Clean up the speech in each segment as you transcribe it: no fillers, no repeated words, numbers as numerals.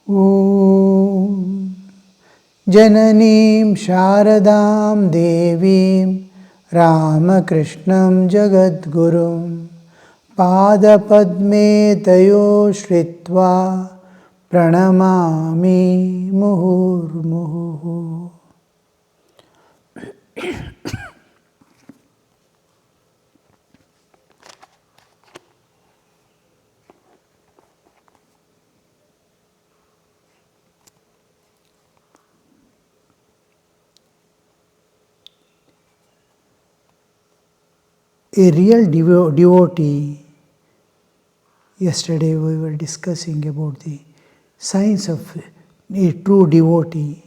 Om Jananim Sharadam Devim Ramakrishnam Jagadgurum Padapadme Tayo Shritva Pranamami Muhurmuhu. A real devotee, yesterday we were discussing about the signs of a true devotee.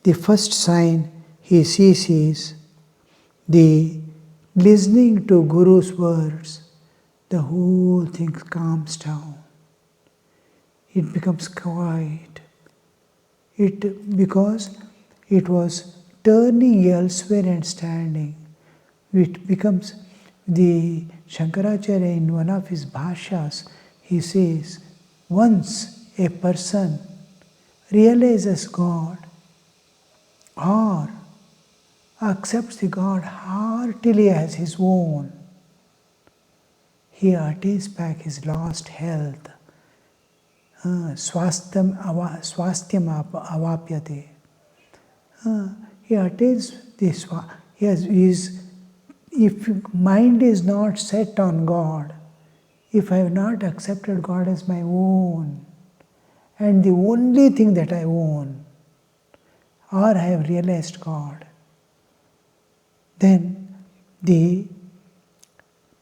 The first sign he sees is the listening to Guru's words, the whole thing calms down. It becomes quiet. Because it was turning elsewhere and standing. It becomes the Shankaracharya in one of his bhashyas, he says, once a person realizes God or accepts the God heartily as his own, he attains back his lost health. Swastham avapyate. He attains this. If mind is not set on God, if I have not accepted God as my own, and the only thing that I own, or I have realized God, then the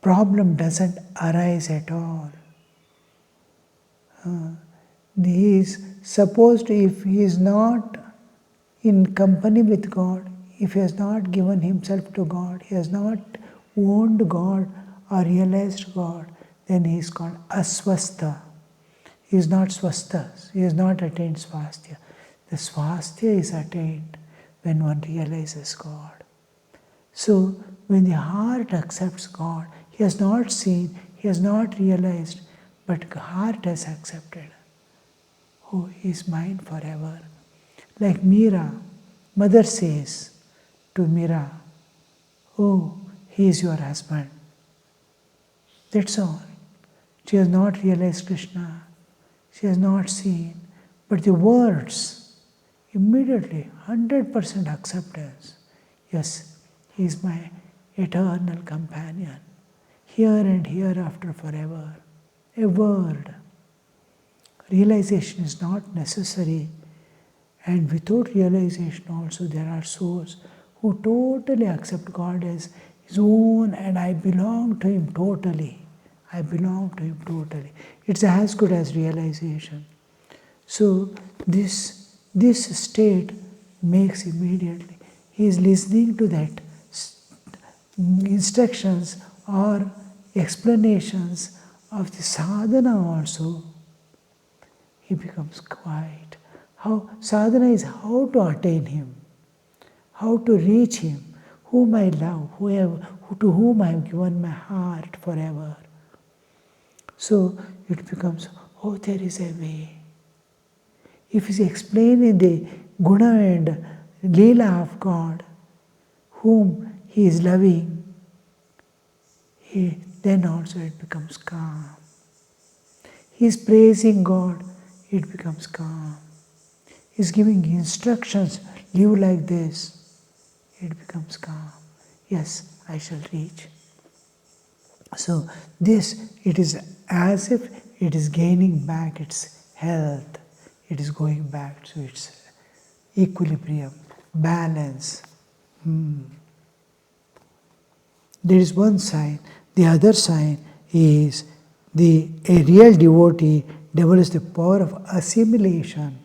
problem doesn't arise at all. He is supposed, if he is not in company with God, if he has not given himself to God, he has not owned God or realized God, then he is called aswastha. He is not swastha. He has not attained swasthya. The swasthya is attained when one realizes God. So, when the heart accepts God, he has not seen, he has not realized, but the heart has accepted. Oh, he is mine forever. Like Meera, mother says to Meera, oh, he is your husband. That's all. She has not realized Krishna. She has not seen. But the words, immediately, 100% acceptance. Yes, he is my eternal companion, here and hereafter forever. A word. Realization is not necessary. And without realization also there are souls who totally accept God as his own, and I belong to him totally. I belong to him totally. It's as good as realization. So this state makes immediately, he is listening to that instructions or explanations of the sadhana also, he becomes quiet. How sadhana is how to attain him, how to reach him, whom I love, to whom I have given my heart forever. So it becomes, oh, there is a way. If he is explaining the guna and leela of God, whom he is loving, then also it becomes calm. He is praising God, it becomes calm. He is giving instructions, live like this, it becomes calm. Yes, I shall reach. So this, it is as if it is gaining back its health. It is going back to its equilibrium, balance. There is one sign. The other sign is a real devotee develops the power of assimilation.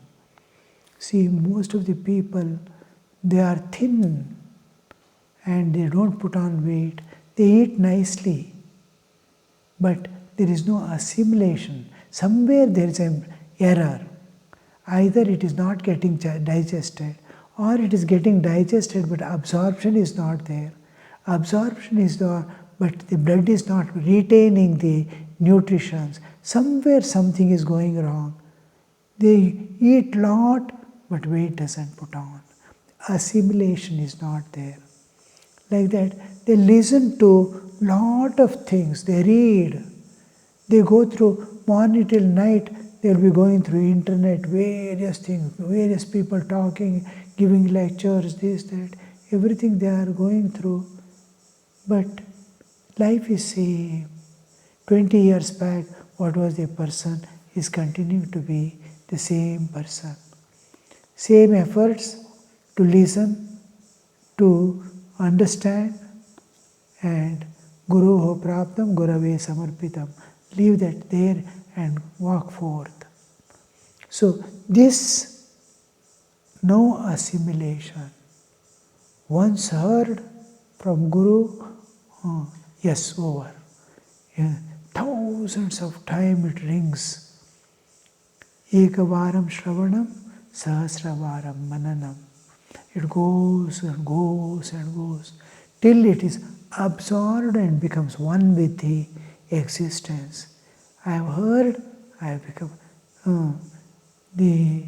See, most of the people, they are thin and they don't put on weight. They eat nicely, but there is no assimilation. Somewhere there is an error. Either it is not getting digested, or it is getting digested but absorption is not there. Absorption is there, but the blood is not retaining the nutritions. Somewhere something is going wrong. They eat lot, but weight doesn't put on. Assimilation is not there. Like that, they listen to lot of things, they read, they go through morning till night, they'll be going through internet, various things, various people talking, giving lectures, this, that, everything they are going through. But life is same. 20 years back, what was the person is continuing to be the same person. Same efforts to listen, to understand, and Guru ho praptam gurave samarpitam. Leave that there and walk forth. So this no assimilation. Once heard from Guru, yes, over. Yeah, thousands of times it rings. Ekavaram shravanam, sahasravaram mananam. It goes and goes and goes till it is absorbed and becomes one with the existence. I have heard, I have become. The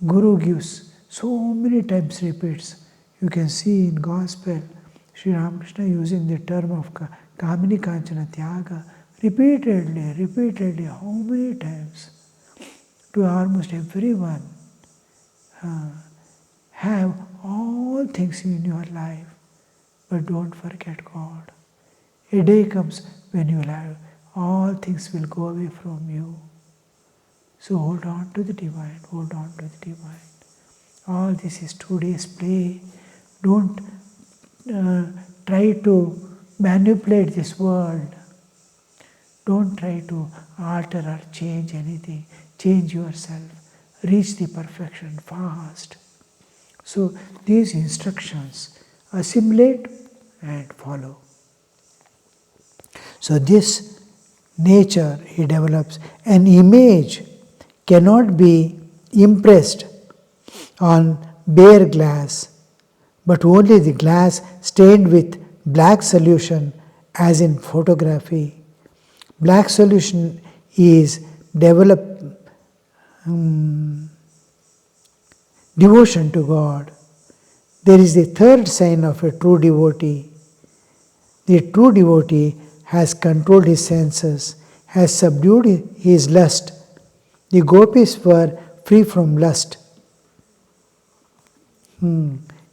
Guru gives so many times repeats. You can see in Gospel, Sri Ramakrishna using the term of Kamini Kanchana Tyaga repeatedly, how many times? To almost everyone. Have all things in your life, but don't forget God. A day comes when you will have all things will go away from you. So hold on to the divine, hold on to the divine. All this is today's play. Don't try to manipulate this world. Don't try to alter or change anything. Change yourself. Reach the perfection fast. So these instructions, assimilate and follow. So this nature he develops. An image cannot be impressed on bare glass, but only the glass stained with black solution, as in photography. Black solution is devotion to God. There is the third sign of a true devotee. The true devotee has controlled his senses, has subdued his lust. The gopis were free from lust.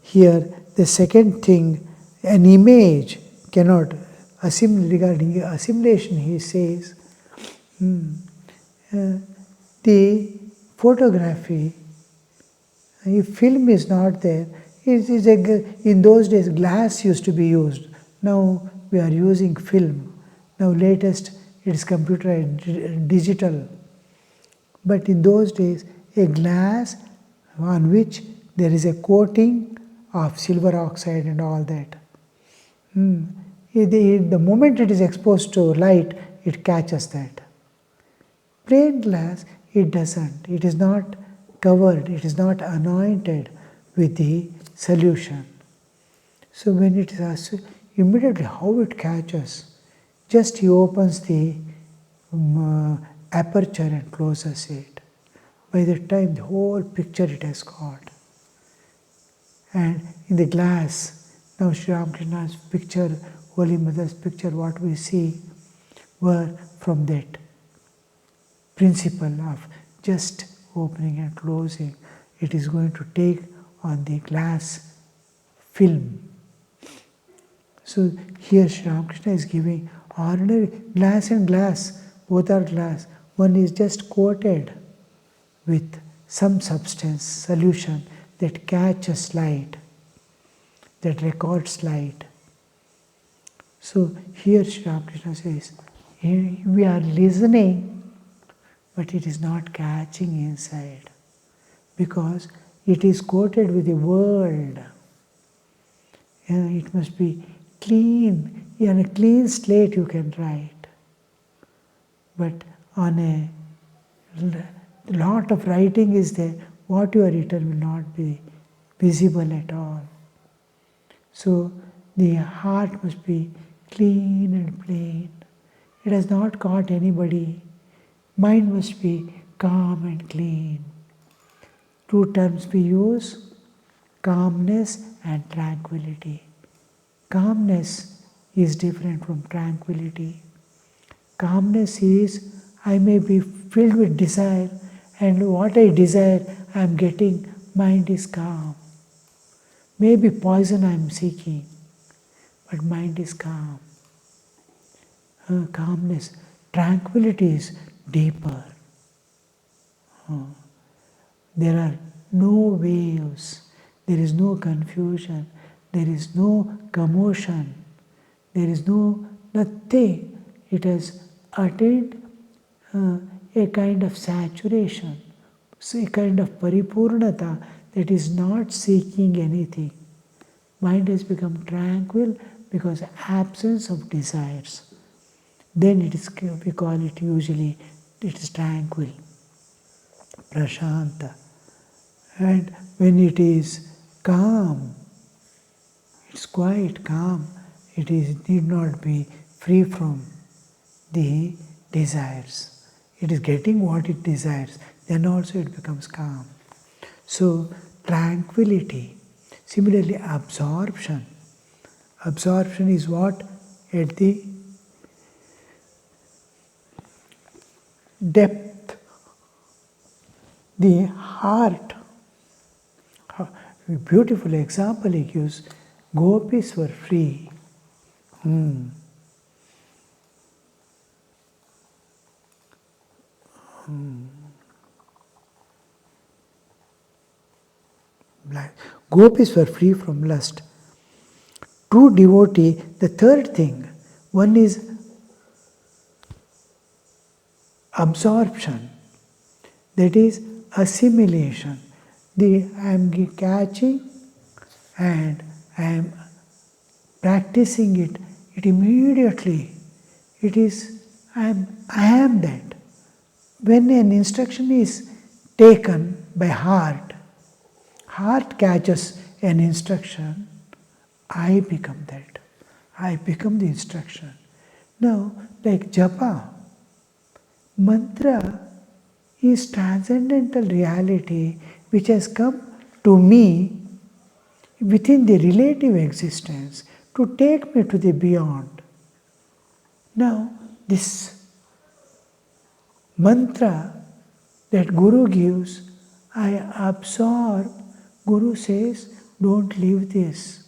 Here, the second thing, an image cannot regarding assimilation, he says, the photography, if film is not there, in those days glass used to be used. Now we are using film. Now latest it is computerized, digital. But in those days, a glass on which there is a coating of silver oxide and all that. The moment it is exposed to light, it catches that. Plain glass, it doesn't. It is not covered, it is not anointed with the solution. So when it is immediately how it catches, just he opens the aperture and closes it. By that time, the whole picture it has got. And in the glass, now Sri Ramakrishna's picture, Holy Mother's picture, what we see were from that principle of just opening and closing. It is going to take on the glass film. So here Sri Ramakrishna is giving ordinary glass and glass, both are glass. One is just coated with some substance, solution that catches light, that records light. So here Sri Ramakrishna says, we are listening, but it is not catching inside, because it is coated with the world. It must be clean. On a clean slate you can write. But on a lot of writing is there, what you are written will not be visible at all. So the heart must be clean and plain. It has not caught anybody. Mind must be calm and clean. Two terms we use, calmness and tranquility. Calmness is different from tranquility. Calmness is, I may be filled with desire, and what I desire I am getting, mind is calm. Maybe poison I am seeking, but mind is calm. Calmness. Tranquility is deeper. There are no waves, there is no confusion, there is no commotion, there is nothing. It has attained a kind of saturation, so a kind of paripurnata that is not seeking anything. Mind has become tranquil because absence of desires. Then we call it usually, it is tranquil, prashanta. And when it is calm, it's quite calm, need not be free from the desires. It is getting what it desires, then also it becomes calm. So, tranquility. Similarly, absorption. Absorption is what? At the depth, the heart. A beautiful example he gives, gopis were free. Gopis were free from lust. True devotee, the third thing, one is absorption, that is assimilation. I am catching and I am practicing it. It immediately, it is, I am that. When an instruction is taken by heart catches an instruction, I become that. I become the instruction. Now, like japa, mantra is transcendental reality which has come to me within the relative existence to take me to the beyond. Now, this mantra that Guru gives, I absorb. Guru says, don't leave this.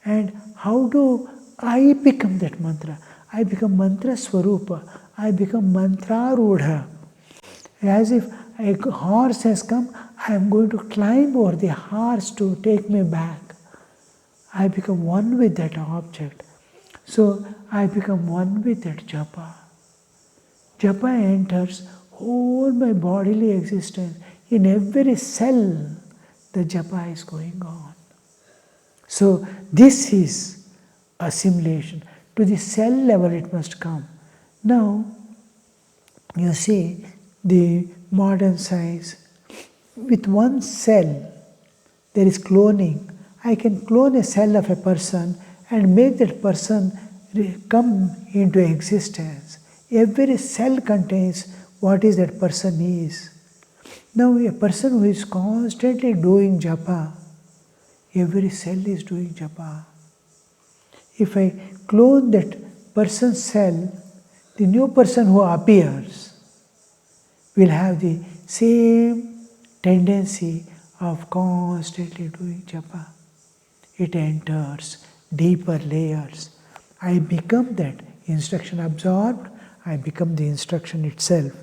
And how do I become that mantra? I become mantra swarupa. I become mantra rudha. As if a horse has come, I am going to climb over the horse to take me back. I become one with that object. So I become one with that japa. Japa enters whole my bodily existence. In every cell, the japa is going on. So this is assimilation. To the cell level it must come. Now, you see, the modern science, with one cell, there is cloning. I can clone a cell of a person and make that person come into existence. Every cell contains what is that person is. Now, a person who is constantly doing japa, every cell is doing japa. If I clone that person's cell, the new person who appears will have the same tendency of constantly doing japa. It enters deeper layers. I become that instruction absorbed, I become the instruction itself.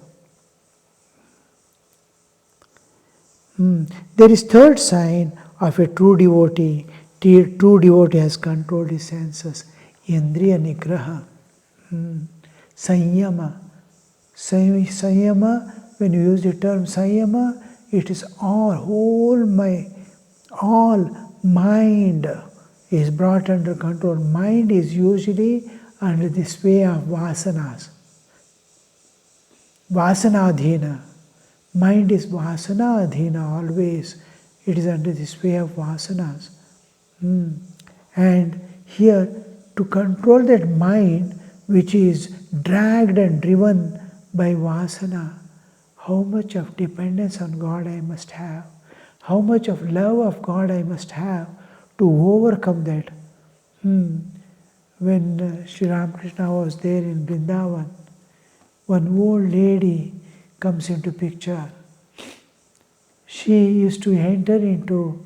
There is third sign of a true devotee. True devotee has controlled his senses. Indriya nigraha. Sanyama. Sanyama, when you use the term sanyama, it is all mind is brought under control. Mind is usually under the sway of vasanas. Vasanadhina. Mind is vasanadhina always. It is under the sway of vasanas. And here, to control that mind which is dragged and driven by vasana, how much of dependence on God I must have, how much of love of God I must have to overcome that. When Sri Ramakrishna was there in Vrindavan, one old lady comes into picture. She used to enter into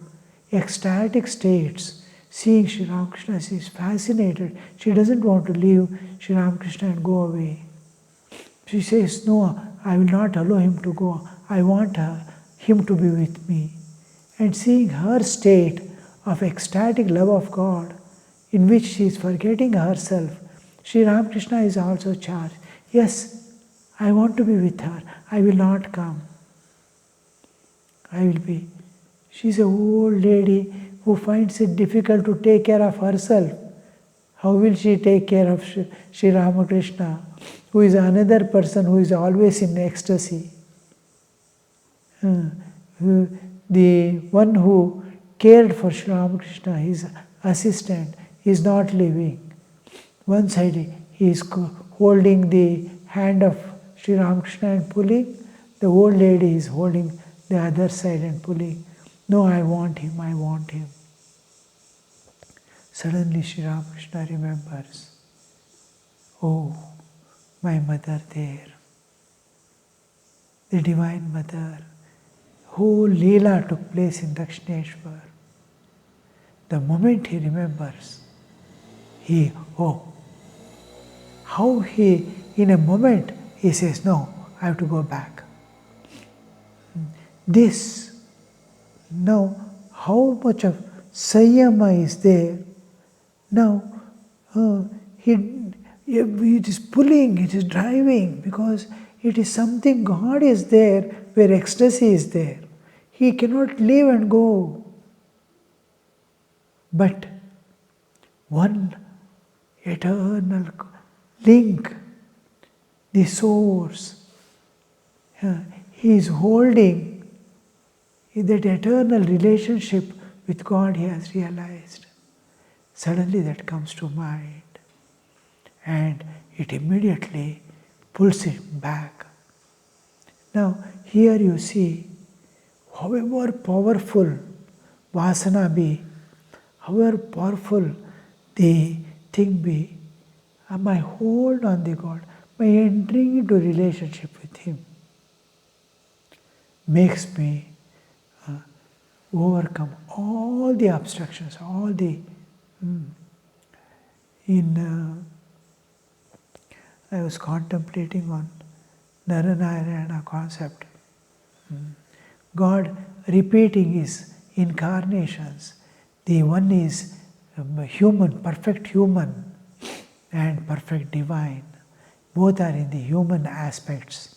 ecstatic states. Seeing Sri Ramakrishna, she is fascinated. She doesn't want to leave Sri Ramakrishna and go away. She says, no, I will not allow him to go. I want him to be with me. And seeing her state of ecstatic love of God, in which she is forgetting herself, Sri Ramakrishna is also charged. Yes, I want to be with her. I will not come. I will be. She's an old lady who finds it difficult to take care of herself. How will she take care of Sri Ramakrishna, who is another person who is always in ecstasy? The one who cared for Sri Ramakrishna, his assistant, is not living. One side he is holding the hand of Sri Ramakrishna and pulling, the old lady is holding the other side and pulling. No, I want him, I want him. Suddenly Sri Ramakrishna remembers, oh, my mother there, the Divine Mother. Whole Leela took place in Dakshineswar. The moment he remembers, in a moment, he says, no, I have to go back. This, now, how much of Sanyama is there? Now, it is pulling, it is driving, because it is something, God is there where ecstasy is there. He cannot leave and go. But one eternal link, the source, he is holding that eternal relationship with God, he has realized. Suddenly that comes to mind, and it immediately pulls it back. Now, here you see, however powerful vasana be, however powerful the thing be, my hold on the God, my entering into relationship with Him makes me overcome all the obstructions, all the I was contemplating on Narayana concept. God repeating His incarnations. The one is human, perfect human, and perfect divine. Both are in the human aspects.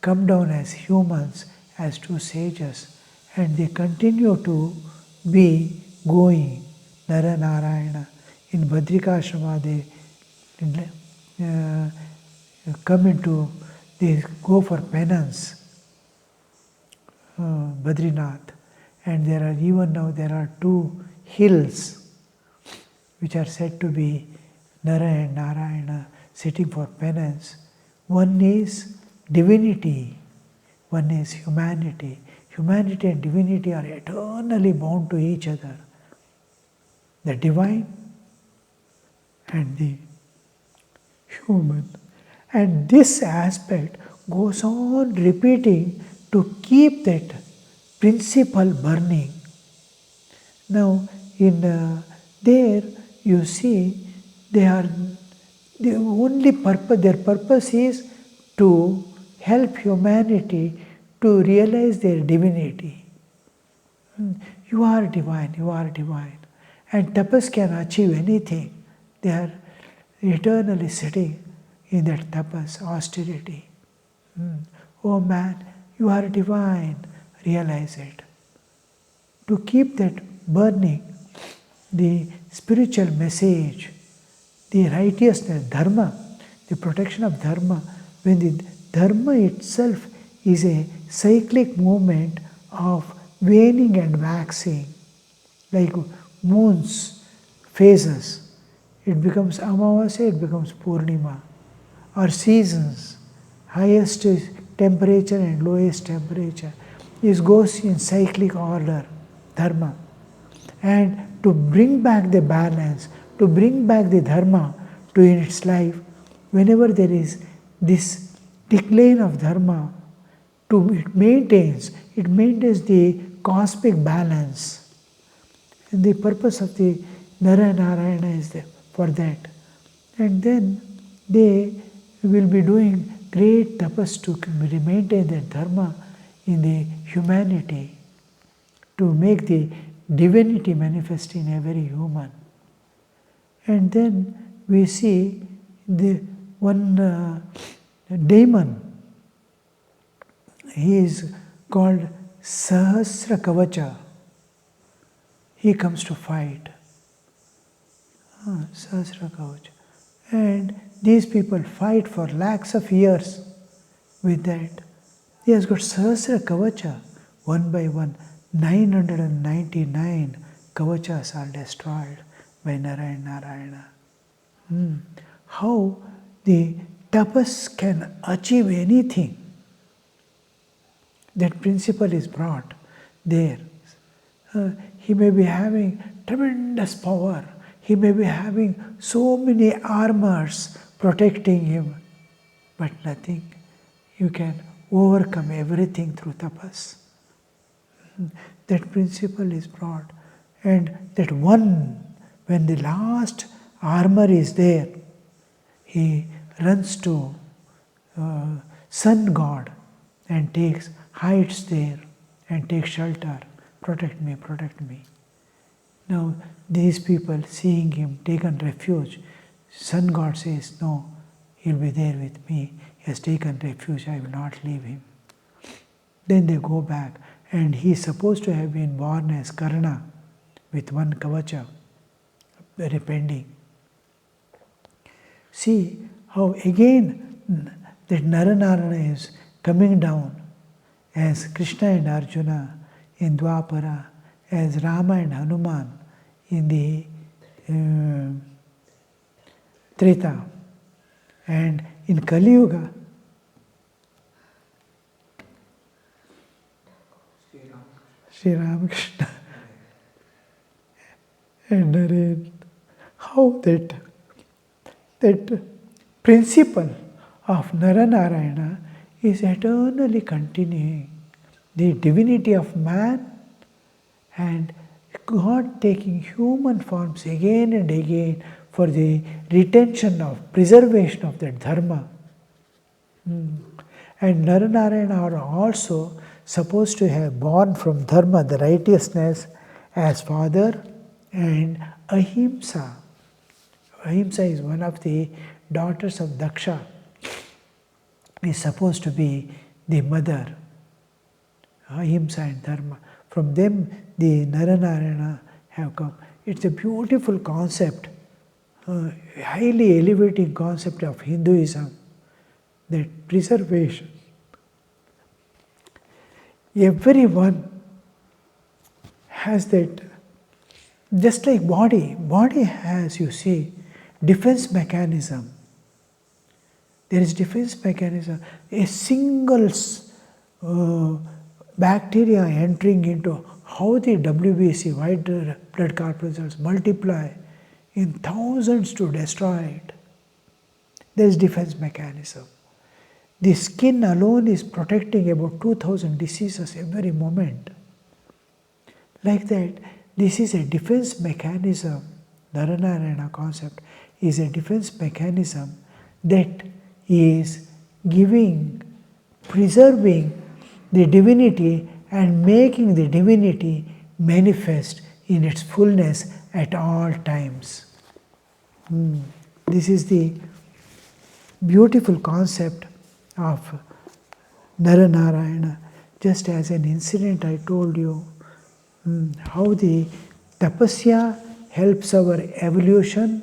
Come down as humans, as two sages, and they continue to be going. Narayana. In Badrikashrama, they they go for penance, Badrinath. And there are two hills which are said to be Nara and Narayana sitting for penance. One is divinity, one is humanity. Humanity and divinity are eternally bound to each other. The divine and the human. And this aspect goes on repeating to keep that principle burning. Now, in there you see their purpose is to help humanity to realize their divinity. You are divine, you are divine. And tapas can achieve anything. They are eternally sitting in that tapas, austerity. Oh man, you are divine, realize it. To keep that burning, the spiritual message, the righteousness, dharma, the protection of dharma, when the dharma itself is a cyclic movement of waning and waxing, like moon's phases. It becomes Amavasya, it becomes Purnima. Or seasons, highest temperature and lowest temperature. This goes in cyclic order, dharma. And to bring back the balance, to bring back the dharma to its life, whenever there is this decline of dharma, it maintains the cosmic balance. And the purpose of the Narayana is there for that. And then they will be doing great tapas to maintain that dharma in the humanity, to make the divinity manifest in every human. And then we see the one demon, he is called Sahasra Kavacha. He comes to fight. Sahasra Kavacha. And these people fight for lakhs of years with that. He has got Sahasra Kavacha, one by one. 999 Kavachas are destroyed by Narayana. How the tapas can achieve anything. That principle is brought there. He may be having tremendous power. He may be having so many armors protecting him, but nothing. You can overcome everything through tapas. That principle is brought. And that one, when the last armor is there, he runs to sun god and hides there and takes shelter. Protect me, protect me. Now these people seeing him taken refuge, sun god says, no, he'll be there with me. He has taken refuge, I will not leave him. Then they go back, and he is supposed to have been born as Karna with one kavacha, very pending. See how again that Narayana is coming down as Krishna and Arjuna in Dwapara, as Rama and Hanuman in the Treta, and in Kali Yuga, Sri Ramakrishna and Naren. How that principle of Narayana is eternally continuing. The divinity of man and God taking human forms again and again for the retention of, preservation of that dharma. And Narayana are also supposed to have born from dharma, the righteousness, as father, and ahimsa. Ahimsa is one of the daughters of Daksha, is supposed to be the mother. Ahimsa and dharma. From them the Narayana have come. It's a beautiful concept, highly elevating concept of Hinduism, that preservation. Everyone has that, just like body has, you see, defense mechanism. There is defense mechanism. A single bacteria entering into how the WBC, white blood corpuscles, multiply in thousands to destroy it. There is defense mechanism. The skin alone is protecting about 2,000 diseases every moment. Like that, this is a defense mechanism. Narayana concept is a defense mechanism that is preserving the divinity and making the divinity manifest in its fullness at all times. This is the beautiful concept of Narayana. Just as an incident I told you, how the tapasya helps our evolution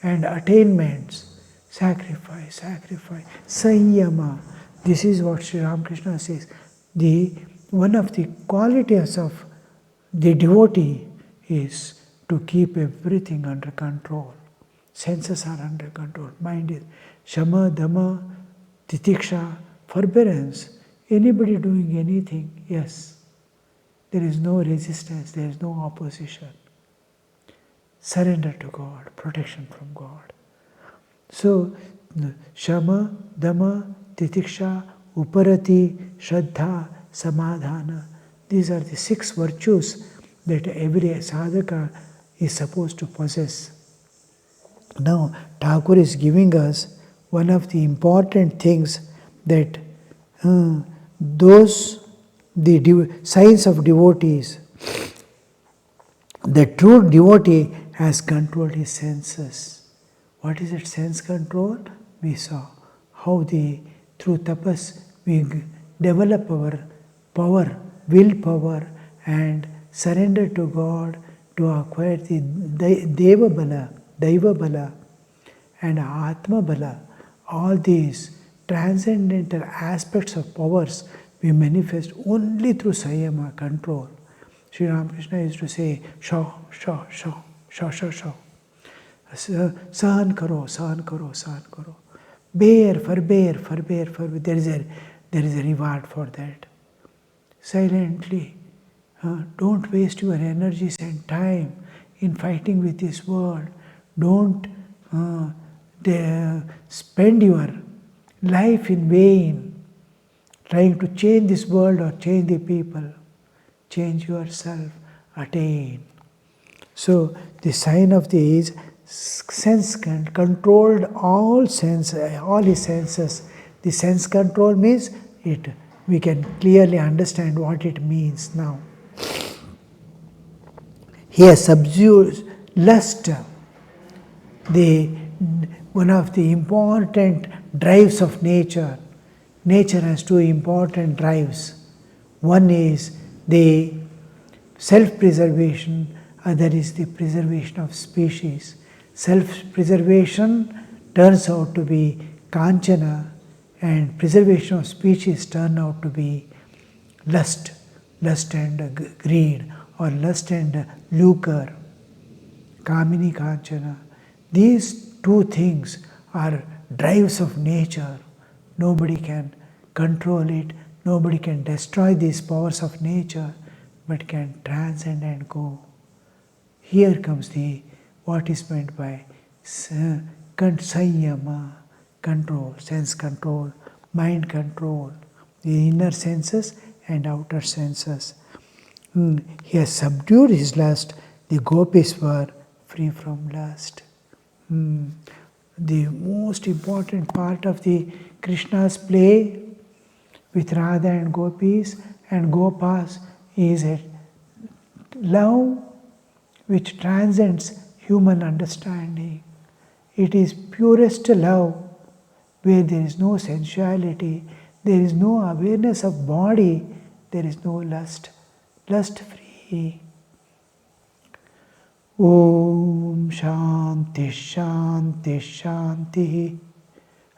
and attainments. Sacrifice, sanyama. This is what Sri Ramakrishna says. One of the qualities of the devotee is to keep everything under control. Senses are under control. Mind is shama, dhamma, Titiksha, forbearance. Anybody doing anything, yes. There is no resistance, there is no opposition. Surrender to God, protection from God. So, Shama, Dama, Titiksha, Uparati, Shraddha, Samadhana. These are the 6 virtues that every sadhaka is supposed to possess. Now, Thakur is giving us one of the important things that the signs of devotees. The true devotee has controlled his senses. What is it, sense control? We saw how through tapas we develop our power, willpower, and surrender to God to acquire the Deva Bala, and Atma Bala. All these transcendental aspects of powers we manifest only through Sayama, control. Sri Ramakrishna used to say, Shaw, Shaw, Shaw, Shaw, Shaw, Shaw. Sahan karo, sahan karo, sahan karo. Bear, forbear, forbear, forbear. There is a reward for that. Silently. Don't waste your energies and time in fighting with this world. Don't spend your life in vain trying to change this world or change the people. Change yourself, attain. So the sign of the is sense controlled all his senses. The sense control means it. We can clearly understand what it means now. He has subdued lust, one of the important drives of nature. Nature has 2 important drives. One is the self-preservation, other is the preservation of species. Self-preservation turns out to be kanchana, and preservation of species turn out to be lust and greed, or lust and lucre, kamini kanchana. These 2 things are drives of nature. Nobody can control it, nobody can destroy these powers of nature, but can transcend and go. Here comes what is meant by sanyama, control, sense control, mind control, the inner senses and outer senses. He has subdued his lust. The gopis were free from lust. The most important part of the Krishna's play with Radha and gopis and gopas is a love which transcends human understanding. It is purest love where there is no sensuality, there is no awareness of body, there is no lust. Lust free. Om Shanti Shanti Shanti.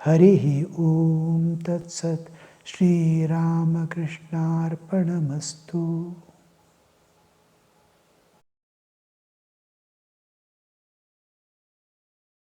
Harihi Om Tat Sat. Shri Ramakrishna Arpanamastu.